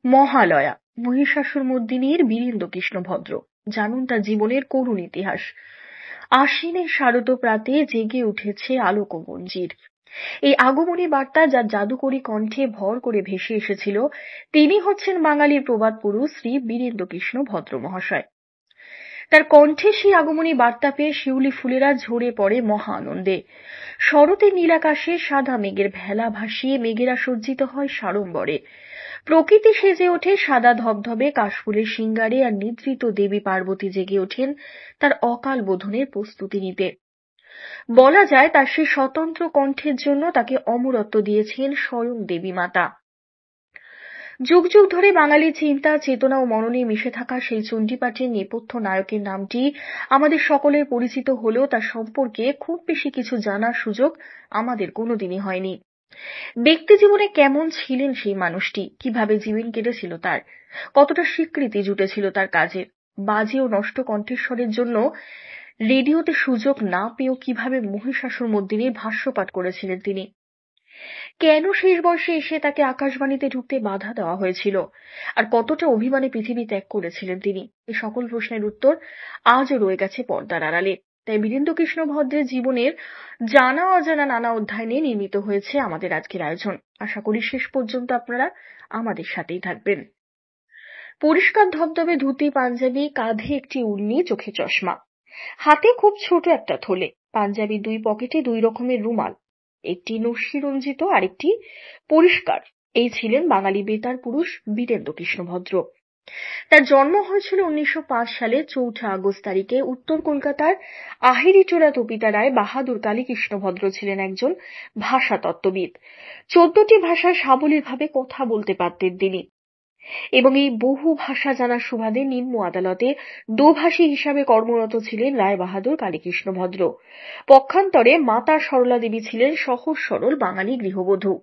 মহালয়া মহিষাসুরমর্দিনীর বীরেন্দ্রকৃষ্ণ ভদ্র। জানুন তার জীবনের করুণ ইতিহাস। আশ্বিনের শারদ প্রাতে জেগে উঠেছে আলোক মঞ্জির। এই আগমনী বার্তা যার জাদুকরী কণ্ঠে ভর করে ভেসে এসেছিল, তিনি হচ্ছেন বাঙালির প্রবাদ পুরুষ শ্রী বীরেন্দ্রকৃষ্ণ ভদ্র মহাশয়। তার কণ্ঠে সেই আগমনী বার্তা পেয়ে শিউলি ফুলেরা ঝরে পড়ে মহা আনন্দে। শরতের নীলাকাশে সাদা মেঘের ভেলা ভাসিয়ে মেঘেরা সজ্জিত হয় সাড়ম্বরে। প্রকৃতি সেজে ওঠে সাদা ধবধবে কাশফুলের সিঙ্গারে, আর নিদ্রিত দেবী পার্বতী জেগে ওঠেন তার অকাল বোধনের প্রস্তুতি নিতে। বলা যায় তার সেই স্বতন্ত্র কণ্ঠের জন্য তাকে অমরত্ব দিয়েছেন স্বয়ং দেবী মাতা। যুগ যুগ ধরে বাঙালির চিন্তা, চেতনা ও মননে মিশে থাকা সেই চণ্ডীপাঠের নেপথ্য নায়কের নামটি আমাদের সকলের পরিচিত হলেও তার সম্পর্কে খুব বেশি কিছু জানার সুযোগ আমাদের কোনোদিনই হয়নি। ব্যক্তি জীবনে কেমন ছিলেন সেই মানুষটি, কিভাবে জীবন কেটেছিল তার, কতটা স্বীকৃতি জুটেছিল তার কাজের, বাজে ও নষ্ট কণ্ঠস্বরের জন্য রেডিওতে সুযোগ না পেয়েও কিভাবে মহিষাসুরমর্দিনীর ভাষ্যপাঠ করেছিলেন তিনি, কেন শেষ বয়সে এসে তাকে আকাশবাণীতে ঢুকতে বাধা দেওয়া হয়েছিল, আর কতটা অভিমানে পৃথিবী ত্যাগ করেছিলেন তিনি, এই সকল প্রশ্নের উত্তর আজও রয়ে গেছে পর্দার আড়ালে। তাই বীরেন্দ্রকৃষ্ণ ভদ্রের জীবনের জানা অজানা নানা অধ্যায় নিয়ে নির্মিত হয়েছে আমাদের আজকের আয়োজন। আশা করি শেষ পর্যন্ত আপনারা আমাদের সাথেই থাকবেন। পরিষ্কার ধবধবে ধুতি পাঞ্জাবি, কাঁধে একটি উড়নি, চোখে চশমা, হাতে খুব ছোট একটা থলে, পাঞ্জাবি দুই পকেটে দুই রকমের রুমাল, একটি নস্যি রঞ্জিত আর একটি পরিষ্কার। এই ছিলেন বাঙালি বেতার পুরুষ বীরেন্দ্রকৃষ্ণ ভদ্র। তার জন্ম হয়েছিল 1905 সালে 4 আগস্ট তারিখে উত্তর কলকাতার আহিরিটোলা তপিতারায়। বাহাদুর কালীকৃষ্ণ ভদ্র ছিলেন একজন ভাষাতত্ত্ববিদ। 14টি ভাষায় সাবলীলভাবে কথা বলতে পারতেন তিনি, এবং এই বহু ভাষা জানার সুবাদে নিম্ন আদালতে দোভাষী হিসাবে কর্মরত ছিলেন রায় বাহাদুর কালীকৃষ্ণ ভদ্র। পক্ষান্তরে মাতা সরলা দেবী ছিলেন সহজ সরল বাঙালি গৃহবধূ।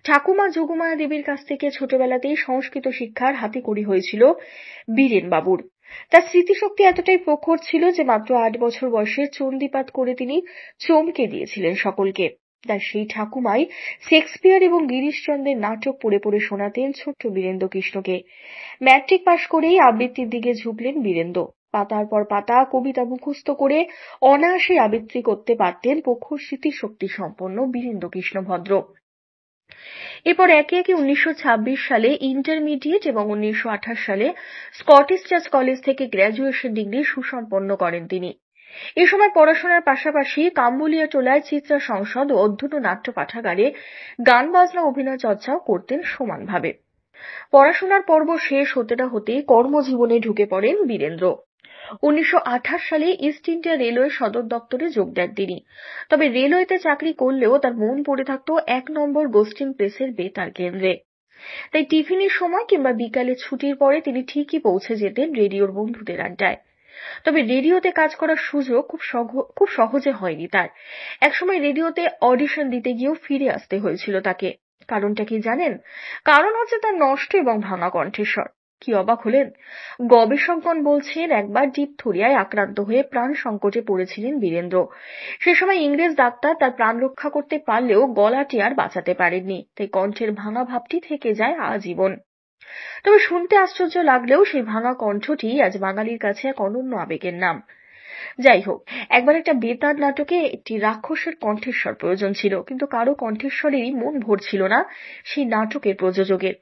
ঠাকুমা যোগমায়া দেবীর কাছ থেকে ছোটবেলাতেই সংস্কৃত শিক্ষার হাতেখড়ি হয়েছিল বীরেন বাবুর। তার স্মৃতিশক্তি এতটাই প্রখর ছিল যে মাত্র 8 বছর বয়সে চণ্ডীপাঠ করে তিনি চমকে দিয়েছিলেন সকলকে। তার সেই ঠাকুমাই শেক্সপিয়ার এবং গিরিশচন্দ্রের নাটক পড়ে পড়ে শোনাতেন ছোট্ট বীরেন্দ্রকৃষ্ণকে। ম্যাট্রিক পাশ করেই আবৃত্তির দিকে ঝুঁকলেন বীরেন্দ্র। পাতার পর পাতা কবিতা মুখস্থ করে অনায়াসে আবৃত্তি করতে পারতেন প্রখর স্মৃতিশক্তি সম্পন্ন বীরেন্দ্রকৃষ্ণ ভদ্র। এরপর একে একে 1926 সালে ইন্টারমিডিয়েট এবং 1928 সালে স্কটিশ চার্চ কলেজ থেকে গ্র্যাজুয়েশন ডিগ্রি সুসম্পন্ন করেন তিনি। এ সময় পড়াশোনার পাশাপাশি কাম্বুলিয়াটোলায় চিত্রা সংসদ ও অধ্যয়ন নাট্য পাঠাগারে গান বাজনা অভিনয় চর্চাও করতেন সমানভাবে। পড়াশোনার পর্ব শেষ হতে না হতেই কর্মজীবনে ঢুকে পড়েন বীরেন্দ্র। 1928 সালে ইস্ট ইন্ডিয়া রেলওয়ে সদর দপ্তরে যোগ দেন তিনি। তবে রেলওয়েতে চাকরি করলেও তার মন পড়ে থাকত 1 নম্বর গোস্টিং প্রেসের বেতার কেন্দ্রে। তাই টিফিনের সময় কিংবা বিকালে ছুটির পরে তিনি ঠিকই পৌঁছে যেতেন রেডিওর বন্ধুদের আড্ডায়। তবে রেডিওতে কাজ করার সুযোগ খুব সহজে হয়নি তার। একসময় রেডিওতে অডিশন দিতে গিয়েও ফিরে আসতে হয়েছিল তাকে। কারণটা কি জানেন? কারণ হচ্ছে তার নষ্ট এবং ভাঙা কণ্ঠস্বর। কি অবাক হলেন? গবেষকগণ বলছেন একবার ডিপথোরিয়ায় আক্রান্ত হয়ে প্রাণ সংকটে পড়েছিলেন বীরেন্দ্র। সে সময় ইংরেজ ডাক্তার তার প্রাণ রক্ষা করতে পারলেও গলাটি আর বাঁচাতে পারেননি, তাই কণ্ঠের ভাঙা ভাবটি থেকে যায় আজীবন। তবে শুনতে আশ্চর্য লাগলেও সেই ভাঙা কণ্ঠটি আজ বাঙালির কাছে এক অনন্য আবেগের নাম। যাই হোক, একবার একটা বেতার নাটকে একটি রাক্ষসের কণ্ঠস্বর প্রয়োজন ছিল, কিন্তু কারো কণ্ঠস্বরেরই মন ভরছিল না সেই নাটকের প্রযোজকের।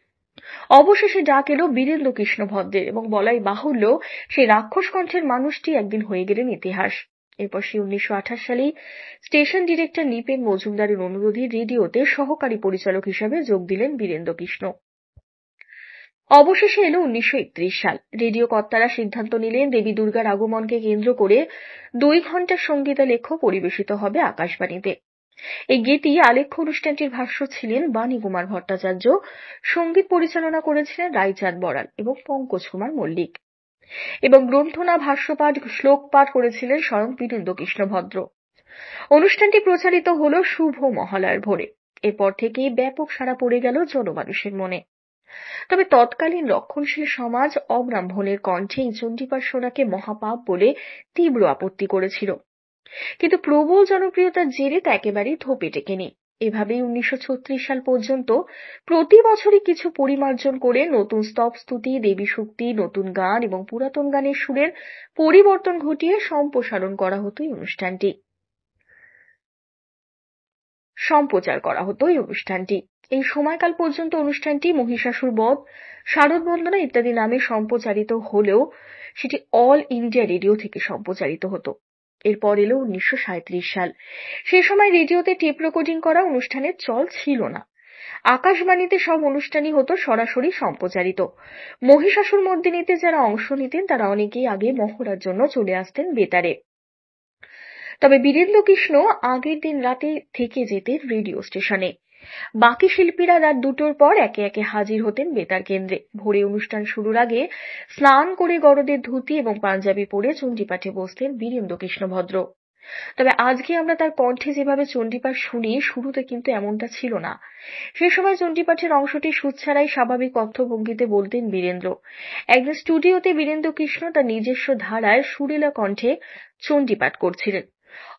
অবশেষে ডাক এলো বীরেন্দ্রকৃষ্ণ ভদ্রের, এবং বলাই বাহুল্য সেই রাক্ষস কণ্ঠের মানুষটি একদিন হয়ে গেলেন ইতিহাস। এরপর সেই 1928 সালেই স্টেশন ডিরেক্টর নৃপেন মজুমদারের অনুরোধে রেডিওতে সহকারী পরিচালক হিসাবে যোগ দিলেন বীরেন্দ্রকৃষ্ণ। অবশেষে এলো 1931 সাল। রেডিও কর্তারা সিদ্ধান্ত নিলেন দেবী দুর্গার আগমনকে কেন্দ্র করে 2 ঘন্টার সঙ্গীতালেখ্য পরিবেশিত হবে আকাশবাণীতে। এই গীতি আলেখ্য অনুষ্ঠানটির ভাষ্য ছিলেন বাণী কুমার ভট্টাচার্য, সঙ্গীত পরিচালনা করেছিলেন রায়চাঁদ বড়াল এবং পঙ্কজ কুমার মল্লিক, এবং গ্রন্থনা, ভাষ্যপাঠ, শ্লোক পাঠ করেছিলেন স্বয়ং বীরেন্দ্রকৃষ্ণ ভদ্র। অনুষ্ঠানটি প্রচারিত হলো শুভ মহালয়ার ভোরে। এরপর থেকেই ব্যাপক সাড়া পড়ে গেল জনমানুষের মনে। তবে তৎকালীন রক্ষণশীল সমাজ অব্রাহ্মণের কণ্ঠে এই চণ্ডীপাঠ শোনাকে মহাপাপ বলে তীব্র আপত্তি করেছিল। কিন্তু প্রবল জনপ্রিয়তার জেরে তা একেবারেই ধোপে টেকেনি। এভাবেই 1936 সাল পর্যন্ত প্রতি বছরই কিছু পরিমার্জন করে নতুন স্তব স্তুতি, দেবী শক্তি, নতুন গান এবং পুরাতন গানের সুরের পরিবর্তন ঘটিয়ে সম্প্রচার করা হতো এই অনুষ্ঠানটি। এই সময়কাল পর্যন্ত অনুষ্ঠানটি মহিষাসুর বধ, শারদ বন্দনা ইত্যাদি নামে সম্প্রচারিত হলেও সেটি অল ইন্ডিয়া রেডিও থেকে সম্প্রচারিত হতো। এরপর এলো 1937 সাল। সে সময় রেডিওতে টেপ রেকর্ডিং করা অনুষ্ঠানের চল ছিল না। আকাশবাণীতে সব অনুষ্ঠানই হতো সরাসরি সম্প্রচারিত। মহিষাসুর মর্দিনীতে যারা অংশ নিতেন তারা অনেকেই আগে মহড়ার জন্য চলে আসতেন বেতারে। তবে বীরেন্দ্রকৃষ্ণ আগের দিন রাতে থেকে যেতেন রেডিও স্টেশনে। বাকি শিল্পীরা রাত 2টোর পর একে একে হাজির হতেন বেতার কেন্দ্রে। ভোরে অনুষ্ঠান শুরুর আগে স্নান করে গরদের ধুতি এবং পাঞ্জাবি পরে চণ্ডীপাঠে বসতেন বীরেন্দ্রকৃষ্ণ ভদ্র। তবে আজকে আমরা তার কণ্ঠে যেভাবে চণ্ডীপাঠ শুনি, শুরুতে কিন্তু এমনটা ছিল না। সে সময় চণ্ডীপাঠের অংশটি সুর ছাড়াই স্বাভাবিক কথ্যভঙ্গিতে বলতেন বীরেন্দ্র। একদিন স্টুডিওতে বীরেন্দ্রকৃষ্ণ তার নিজস্ব ধারায় সুরেলা কণ্ঠে চণ্ডীপাঠ করছিলেন।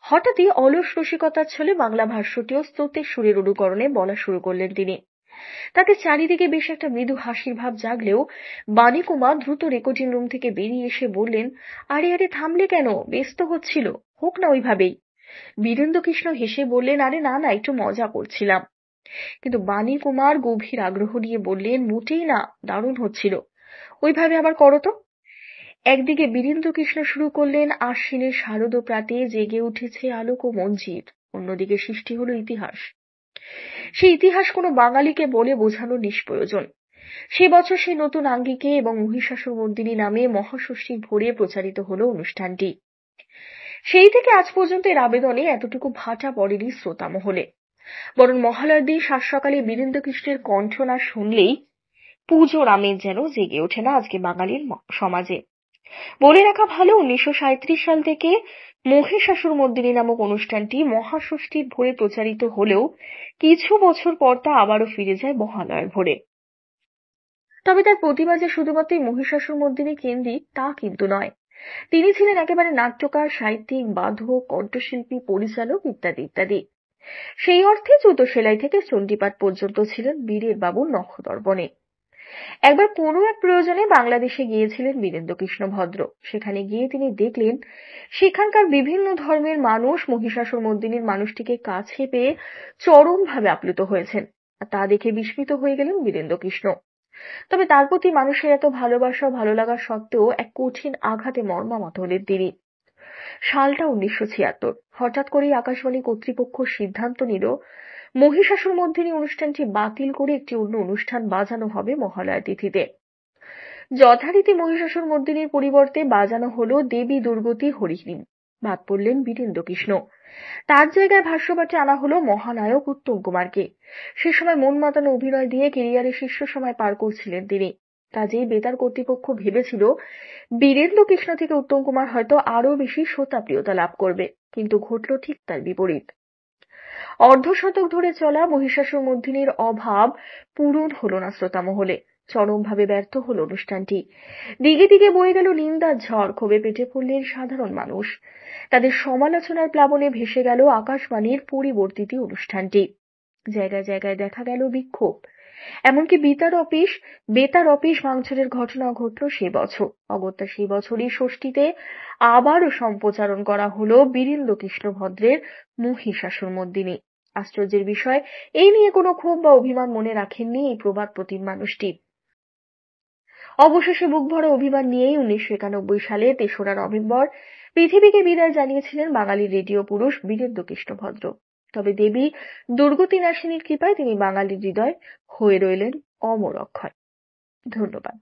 হঠাৎই অলস রসিকতার ছলে বাংলা ভাষ্যটিও স্তুতির সুরের অনুকরণে বলা শুরু করলেন তিনি। তাতে চারিদিকে বেশ একটা মৃদু হাসির ভাব জাগলেও বাণী কুমার দ্রুত রেকর্ডিং রুম থেকে বেরিয়ে এসে বললেন, আরে আরে থামলে কেন, ব্যস্ত হচ্ছিল, হোক না ওইভাবেই। বীরেন্দ্রকৃষ্ণ হেসে বললেন, আরে না না, একটু মজা করছিলাম। কিন্তু বাণী কুমার গভীর আগ্রহ নিয়ে বললেন, মোটেই না, দারুণ হচ্ছিল, ওইভাবে আবার করো তো। একদিকে বীরেন্দ্রকৃষ্ণ শুরু করলেন, আশ্বিনের শারদ প্রাতে জেগে উঠেছে আলোক ও মঞ্জির। অন্যদিকে সৃষ্টি হলো ইতিহাস। সেই ইতিহাস কোনো বাঙালিকে বলে বোঝানো নিষ্প্রয়োজন। সে বছর সেই নতুন আঙ্গিকে এবং মহিষাসুর মর্দিনী নামে মহাষষ্ঠীর ভোরে প্রচারিত হলো অনুষ্ঠানটি। সেই থেকে আজ পর্যন্ত এর আবেদনে এতটুকু ভাটা পড়েনি শ্রোতা মহলে। বরং মহালয়ার দিন সাত সকালে বীরেন্দ্রকৃষ্ণের কণ্ঠ না শুনলেই পুজোর আমেজ যেন জেগে ওঠে না আজকে বাঙালির সমাজে। বলে রাখা ভালো, 1937 সাল থেকে মহিষাসুর মর্দিনী নামক অনুষ্ঠানটি মহাষষ্ঠীর ভোরে প্রচারিত হলেও কিছু বছর পর তা আবারও ফিরে যায় মহালয়ার ভোরে। তবে তার প্রতিভা যে শুধুমাত্র মহিষাসুর মর্দিনী কেন্দ্রিক তা কিন্তু নয়। তিনি ছিলেন একেবারে নাট্যকার, সাহিত্যিক, বাদক, কণ্ঠশিল্পী, পরিচালক ইত্যাদি ইত্যাদি। সেই অর্থে জুতো সেলাই থেকে চণ্ডীপাঠ পর্যন্ত ছিলেন বীরের বাবুর নখদর্পণে। একবার কোনো এক প্রয়োজনে বাংলাদেশে গিয়েছিলেন বীরেন্দ্রকৃষ্ণ ভদ্র। সেখানে গিয়ে তিনি দেখলেন সেখানকার বিভিন্ন ধর্মের মানুষ মহিষাসুর মর্দিনীর মানুষটিকে কাছে পেয়ে চরমভাবে আপ্লুত হয়েছেন। আর তা দেখে বিস্মিত হয়ে গেলেন বীরেন্দ্রকৃষ্ণ। তবে তার প্রতি মানুষের এত ভালোবাসা ও ভালো লাগা সত্ত্বেও এক কঠিন আঘাতে মর্মাহত হলেন তিনি। সালটা 1976। হঠাৎ করেই আকাশবাণী কর্তৃপক্ষ সিদ্ধান্ত নিল মহিষাসুর মর্দিনী অনুষ্ঠানটি বাতিল করে একটি অন্য অনুষ্ঠান বাজানো হবে মহালয়া তিথিতে। যথারীতি মহিষাসুর মর্দিনীর পরিবর্তে বাজানো হলো দেবী দুর্গতি হরিহীন। বাদ পড়লেন বীরেন্দ্রকৃষ্ণ। তার জায়গায় ভাষ্যপাঠে আনা হলো মহানায়ক উত্তম কুমারকে। সে সময় মন মাতানো অভিনয় দিয়ে কেরিয়ারের শীর্ষ সময় পার করছিলেন তিনি। কাজেই বেতার কর্তৃপক্ষ ভেবেছিল বীরেন্দ্রকৃষ্ণ থেকে উত্তম কুমার হয়তো আরো বেশি শ্রোতাপ্রিয়তা লাভ করবে, কিন্তু ঘটল ঠিক তার বিপরীত। অর্ধশতক ধরে চলা মহিষাসুর মর্দিনীর অভাব পূরণ হলো না শ্রোতা মহলে। চরমভাবে ব্যর্থ হলো অনুষ্ঠানটি। দিকে দিকে বয়ে গেল নিন্দার ঝড়, ক্ষোভে পেটে পড়লেন সাধারণ মানুষ। তাদের সমালোচনার প্লাবনে ভেসে গেল আকাশবাণীর পরিবর্তিত অনুষ্ঠানটি। জায়গায় জায়গায় দেখা গেল বিক্ষোভ। এমনকি বেতার অফিস ভাঙচুরের ঘটনা ঘটল সে বছর। অগত্যা সেই বছরই ষষ্ঠীতে আবারও সম্প্রচারণ করা হলো বীরেন্দ্রকৃষ্ণ ভদ্রের মহিষাসুর মর্দিনী। আশ্চর্যের বিষয়, এই নিয়ে কোনো ক্ষোভ বা অভিমান মনে রাখেননি এই প্রবাদ প্রতিম মানুষটি। অবশেষে বুক ভরা অভিমান নিয়েই 1991 সালে 3রা নভেম্বর পৃথিবীকে বিদায় জানিয়েছিলেন বাঙালির রেডিও পুরুষ বীরেন্দ্রকৃষ্ণ ভদ্র। তবে দেবী দুর্গতি নাশিনীর কৃপায় তিনি বাঙালির হৃদয় হয়ে রইলেন অমর অক্ষয়। ধন্যবাদ।